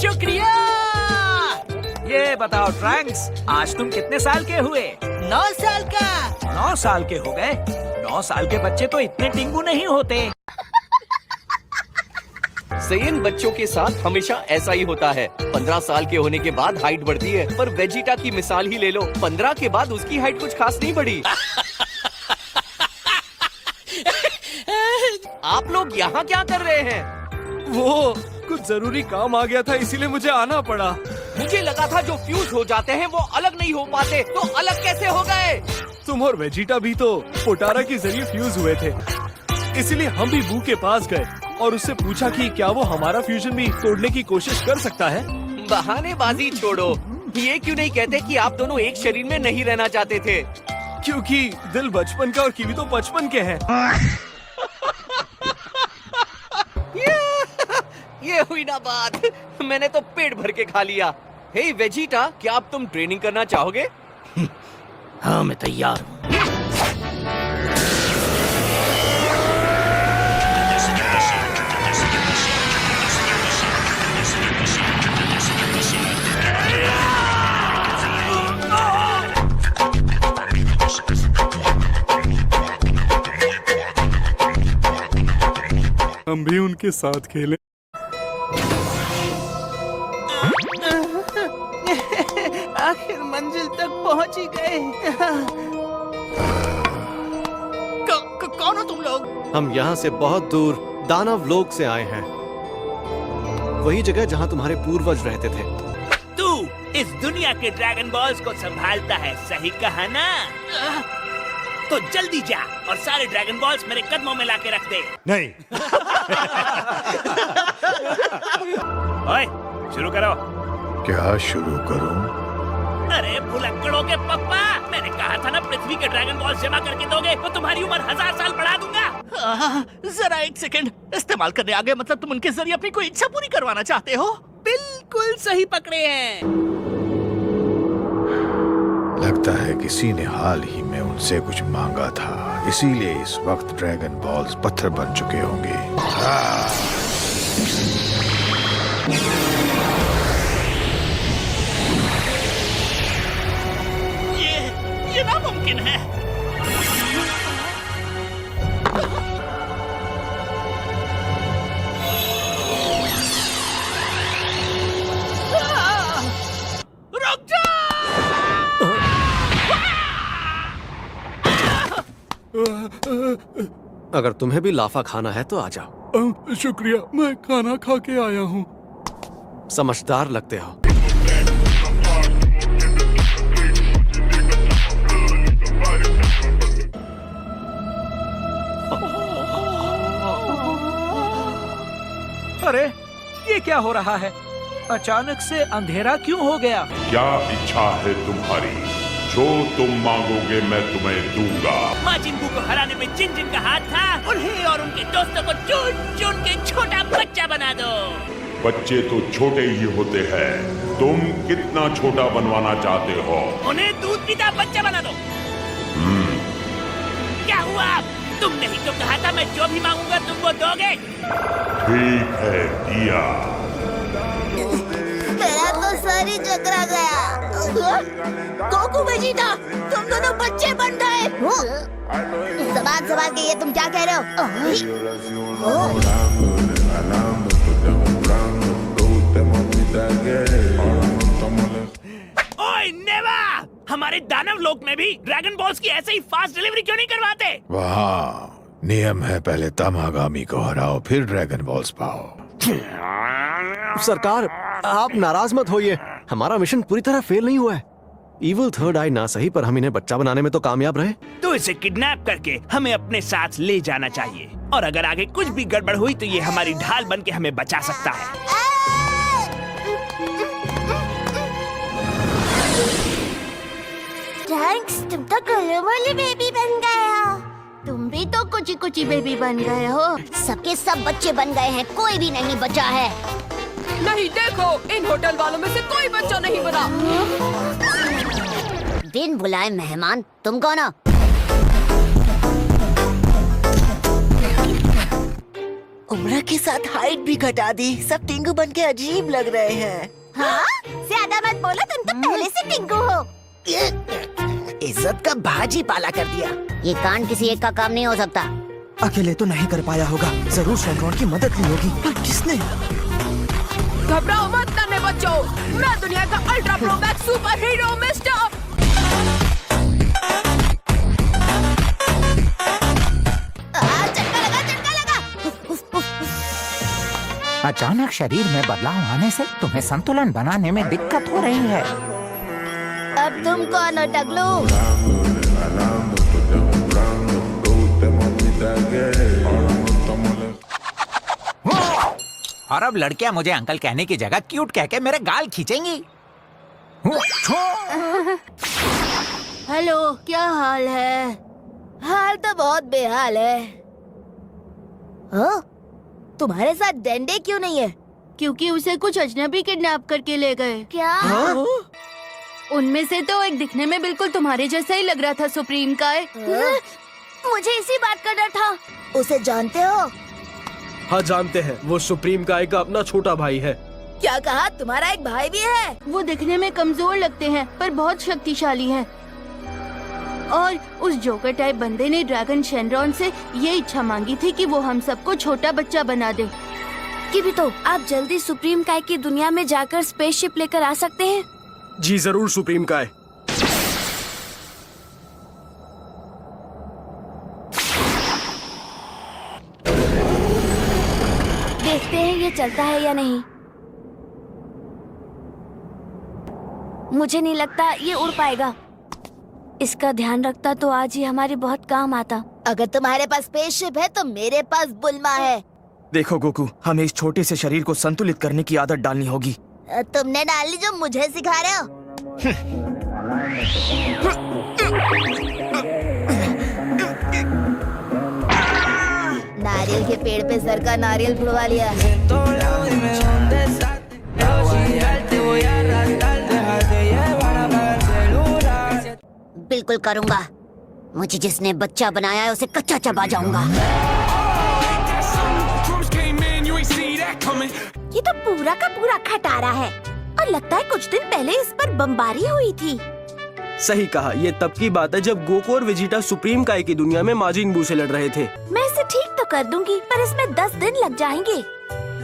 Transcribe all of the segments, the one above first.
शुक्रिया। ये बताओ ट्रैंक्स, आज तुम कितने साल के हुए? 9 साल का। 9 साल के हो गए? 9 साल के बच्चे तो इतने टिंगू नहीं होते। सेयन बच्चों के साथ हमेशा ऐसा ही होता है। 15 साल के होने के बाद हाइट बढ़ती है, पर वेजिटा की मिसाल ही ले लो, 15 के बाद उसकी हाइट कुछ खास नहीं बढ़ी। आप लोग यहाँ क्या कर रहे हैं? वो कुछ जरूरी काम आ गया था, इसीलिए मुझे आना पड़ा। मुझे लगा था जो फ्यूज हो जाते हैं वो अलग नहीं हो पाते, तो अलग कैसे हो गए? तुम और वेजिटा भी तो पोटारा के जरिए फ्यूज हुए थे, इसीलिए हम भी बू के पास गए और उससे पूछा कि क्या वो हमारा फ्यूजन भी तोड़ने की कोशिश कर सकता है। बहानेबाजी छोड़ो, ये क्यों नहीं कहते कि आप दोनों एक शरीर में नहीं रहना चाहते थे? क्योंकि दिल बचपन का और कीवी तो बचपन के हैं। ये हुई ना बात, मैंने तो पेट भर के खा लिया। हे वेजिटा, क्या अब तुम ट्रेनिंग करना चाहोगे? हाँ, मैं तैयार हूँ। हम भी उनके साथ खेलें। आखिर मंजिल तक पहुंच ही गए। कौन हो तुम लोग? हम यहाँ से बहुत दूर दानव लोक से आए हैं, वही जगह जहाँ तुम्हारे पूर्वज रहते थे। तू इस दुनिया के ड्रैगन बॉल्स को संभालता है, सही कहा ना? तो जल्दी जा और सारे ड्रैगन बॉल्स मेरे कदमों में लाके रख दे। नहीं। ओए, शुरू करो। क्या शुरू करूं? अरे भुलक्कड़ों के पप्पा, मैंने कहा था ना पृथ्वी के ड्रैगन बॉल्स जमा करके दोगे तो तुम्हारी उम्र 1000 साल बढ़ा दूंगा। जरा एक सेकंड, इस्तेमाल करने आ गए मतलब तुम उनके जरिए अपनी कोई इच्छा पूरी करवाना चाहते हो? बिल्कुल सही पकड़े हैं। लगता है किसी ने हाल ही में उनसे कुछ मांगा था, इसीलिए इस वक्त ड्रैगन बॉल्स पत्थर बन चुके होंगे। ये नामुमकिन है। रुक जा! अगर तुम्हें भी लाफा खाना है तो आ जाओ। शुक्रिया, मैं खाना खा के आया हूँ। समझदार लगते हो। अरे, ये क्या हो रहा है? अचानक से अंधेरा क्यों हो गया? क्या इच्छा है तुम्हारी? जो तुम मांगोगे मैं तुम्हें दूंगा। माँ जिंबू को हराने में जिन जिन का हाथ था, उन्हें और उनके दोस्तों को चुन चुन के छोटा बच्चा बना दो। बच्चे तो छोटे ही होते हैं, तुम कितना छोटा बनवाना चाहते हो? उन्हें दूध पीता बच्चा बना दो। क्या हुआ? तुमने ही तो कहा था मैं जो भी मांगूंगा तुम वो दोगे। ठीक है, दिया। मेरा तो सर ही चकरा गया। गोकू वेजिटा, तुम दोनों बच्चे बन गए। जबान संभाल के, ये तुम क्या कह रहे हो? ओए नेवा, हमारे दानव लोक में भी ड्रैगन बॉल्स की ऐसे ही फास्ट डिलीवरी क्यों नहीं करवाते? वहाँ नियम है, पहले तमागामी को हराओ फिर ड्रैगन बॉल्स पाओ। सरकार, आप नाराज मत होइए, हमारा मिशन पूरी तरह फेल नहीं हुआ है। इविल थर्ड आई ना सही, पर हम इन्हें बच्चा बनाने में तो कामयाब रहे। तो इसे किडनैप करके हमें अपने साथ ले जाना चाहिए, और अगर आगे कुछ भी गड़बड़ हुई तो ये हमारी ढाल बन के हमें बचा सकता है। थैंक्स, तुम तो गुल्लू वाली बेबी बन गए हो। तुम भी तो कुची कुची बेबी बन गए हो। सबके सब बच्चे बन गए हैं, कोई भी नहीं बचा है। नहीं, देखो, इन होटल वालों में से कोई बच्चा नहीं बना। बिन बुलाए मेहमान, तुम कौन हो? उम्र के साथ हाइट भी घटा दी, सब टिंगू बन के अजीब लग रहे हैं। हाँ? ज्यादा मत बोलो, तुम तो पहले से टिंगू हो। इज्जत का भाजी पाला कर दिया। ये कांड किसी एक का काम नहीं हो सकता। अकेले तो नहीं कर पाया होगा, जरूर शेनरॉन की मदद ली होगी, पर किसने? घबराओ मत नन्हे बच्चों, मैं दुनिया का ultra pro max super hero mister. अचानक शरीर में बदलाव आने से तुम्हें संतुलन बनाने में दिक्कत हो रही है। अब तुम कौन हो टकलू? और अब लड़कियां मुझे अंकल कहने की जगह क्यूट कह के मेरे गाल खींचेंगी। हेलो, क्या हाल है? हाल तो बहुत बेहाल है। हाँ? तुम्हारे साथ डेंडे क्यों नहीं है? क्योंकि उसे कुछ अजनबी किडनैप करके ले गए। क्या? उनमें से तो एक दिखने में बिल्कुल तुम्हारे जैसा ही लग रहा था, सुप्रीम काय। मुझे इसी बात का डर था। उसे जानते हो? हाँ जानते हैं, वो सुप्रीम काय का अपना छोटा भाई है। क्या कहा? तुम्हारा एक भाई भी है? वो दिखने में कमजोर लगते हैं पर बहुत शक्तिशाली हैं। और उस जोकर टाइप बंदे ने ड्रैगन शेनरॉन से ये इच्छा मांगी थी कि वो हम सबको छोटा बच्चा बना दे। किबितो, आप जल्दी सुप्रीम काय की दुनिया में जाकर स्पेसशिप लेकर आ सकते हैं? जी जरूर सुप्रीम काय। देखते हैं ये चलता है या नहीं। मुझे नहीं लगता ये उड़ पाएगा। इसका ध्यान रखता तो आज ही हमारे बहुत काम आता। अगर तुम्हारे पास स्पेसशिप है तो मेरे पास बुल्मा है। देखो गोकू, हमें इस छोटे से शरीर को संतुलित करने की आदत डालनी होगी। तुमने डाली जो मुझे सिखा रहे हो। नारियल के पेड़ पे सर का नारियल फुड़वा लिया। बिल्कुल करूँगा। मुझे जिसने बच्चा बनाया है उसे कच्चा चबा जाऊंगा। ये तो पूरा का पूरा खटारा है और लगता है कुछ दिन पहले इस पर बमबारी हुई थी। सही कहा, ये तब की बात है जब गोकू और वेजिटा सुप्रीम काय की दुनिया में माजिन बू से लड़ रहे थे। मैं इसे ठीक तो कर दूंगी, पर इसमें 10 दिन लग जाएंगे।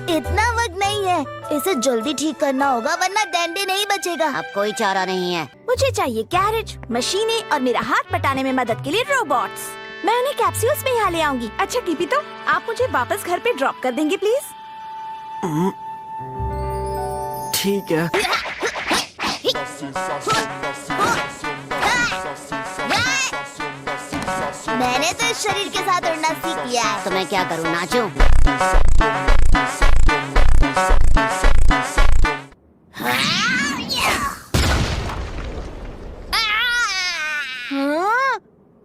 इतना वक्त नहीं है, इसे जल्दी ठीक करना होगा वरना डैंडी नहीं बचेगा। अब कोई चारा नहीं है। मुझे चाहिए गैरेज, मशीनें और मेरा हाथ बटाने में मदद के लिए रोबोट्स। मैं उन्हें कैप्सूल्स में यहाँ ले आऊंगी। अच्छा किबितो, आप मुझे वापस घर पे ड्रॉप कर देंगे प्लीज? ठीक है। मैंने तो इस शरीर के साथ उड़ना सीख लिया है। तो मैं क्या करूँ, नाचूं?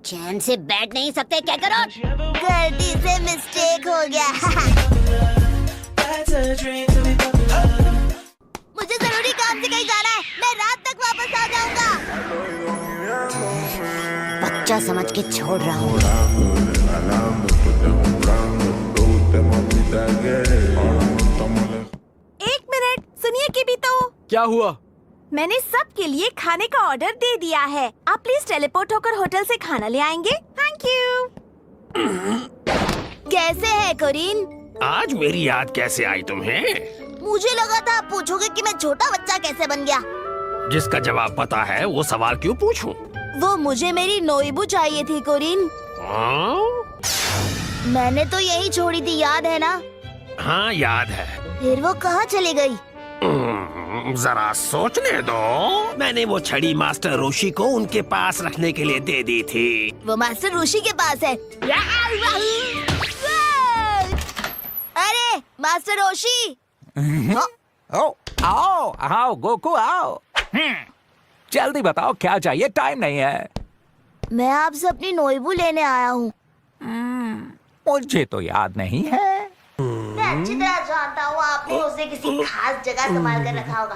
चैन से बैठ नहीं सकते, क्या करो? गलती से मिस्टेक हो गया। मुझे जरूरी काम से कहीं जाना है, मैं रात तक वापस आ जाऊंगा। बच्चा समझ के छोड़ रहा हूँ। एक मिनट सुनिए किबितो। क्या हुआ? मैंने सबके लिए खाने का ऑर्डर दे दिया है। आप प्लीज टेलीपोर्ट होकर होटल से खाना ले आएंगे। Thank you. कैसे है कोरिन? आज मेरी याद कैसे आई तुम्हें? मुझे लगा था आप पूछोगे कि मैं छोटा बच्चा कैसे बन गया। जिसका जवाब पता है वो सवाल क्यों पूछूं? वो मुझे मेरी नोइबू चाहिए थी कोरिन। मैंने तो यही छोड़ी थी, याद है ना? हाँ याद है। फिर वो कहाँ चली गई? जरा सोचने दो। मैंने वो छड़ी मास्टर रोशी को उनके पास रखने के लिए दे दी थी। वो मास्टर रोशी के पास है। अरे मास्टर रोशी। आओ आओ गोकू आओ। जल्दी बताओ क्या चाहिए, टाइम नहीं है। मैं आपसे अपनी नोइबू लेने आया हूँ। मुझे तो याद नहीं है। मैं अच्छी तरह जानता हूँ आपने उसे किसी खास जगह संभाल कर रखा होगा।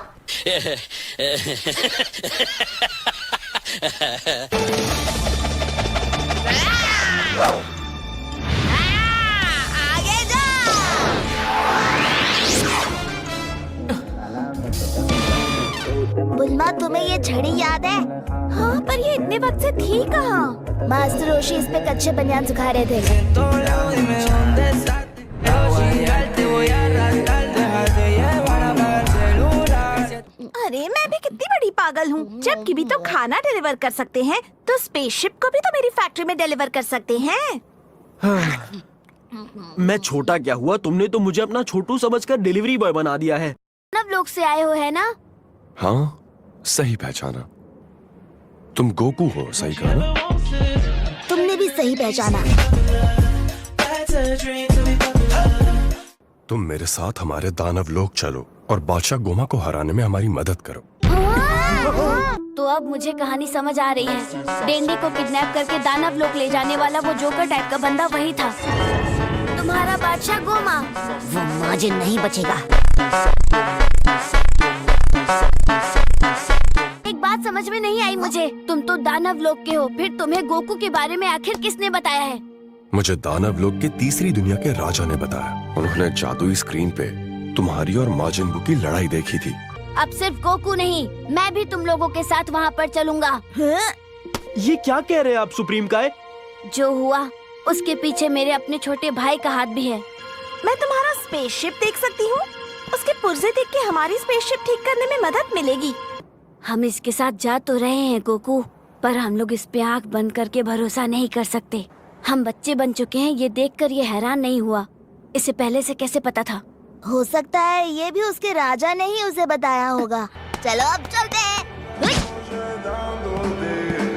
आगे जा। बुल्मा, तुम्हें ये छड़ी याद है? हाँ, पर ये इतने वक्त से थी कहाँ? मास्टर रोशी इस पे कच्चे बनियान सुखा रहे थे। अरे मैं भी कितनी बड़ी पागल हूँ। जब की भी तो खाना डिलीवर कर सकते हैं, तो स्पेसशिप को भी तो मेरी फैक्ट्री में डिलीवर कर सकते हैं। मैं छोटा क्या हुआ, तुमने तो मुझे अपना छोटू समझकर डिलीवरी बॉय बना दिया है। सब लोग से आए हो है ना? हाँ, सही पहचाना। तुम गोकू हो, सही कहा ना? तुमने भी सही पहचाना। तुम मेरे साथ हमारे दानव लोक चलो और बादशाह गोमा को हराने में हमारी मदद करो। तो अब मुझे कहानी समझ आ रही है। डेंडी को किडनैप करके दानव लोक ले जाने वाला वो जोकर टाइप का बंदा वही था। तुम्हारा बादशाह गोमा, वो माजिन नहीं बचेगा। एक बात समझ में नहीं आई मुझे, तुम तो दानव लोक के हो, फिर तुम्हें गोकू के बारे में आखिर किसने बताया है? मुझे दानव लोक के तीसरी दुनिया के राजा ने बताया। उन्होंने जादुई स्क्रीन पे तुम्हारी और माजिन बू की लड़ाई देखी थी। अब सिर्फ गोकू नहीं, मैं भी तुम लोगों के साथ वहाँ पर चलूंगा। ये क्या कह रहे हैं आप सुप्रीम काय? जो हुआ उसके पीछे मेरे अपने छोटे भाई का हाथ भी है। मैं तुम्हारा स्पेसशिप देख सकती हूँ? उसके पुर्जे देख के हमारी स्पेसशिप ठीक करने में मदद मिलेगी। हम इसके साथ जा तो रहे हैं गोकू, पर हम लोग इस पे आँख बंद करके भरोसा नहीं कर सकते। हम बच्चे बन चुके हैं, ये देखकर ये हैरान नहीं हुआ। इसे पहले से कैसे पता था? हो सकता है ये भी उसके राजा ने ही उसे बताया होगा। चलो अब चलते हैं।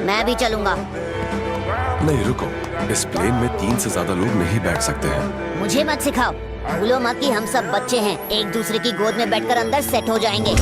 मैं भी चलूंगा। नहीं रुको, इस प्लेन में 3 से ज्यादा लोग नहीं बैठ सकते हैं। मुझे मत सिखाओ, भूलो मत कि हम सब बच्चे हैं, एक दूसरे की गोद में बैठकर अंदर सेट हो जाएंगे।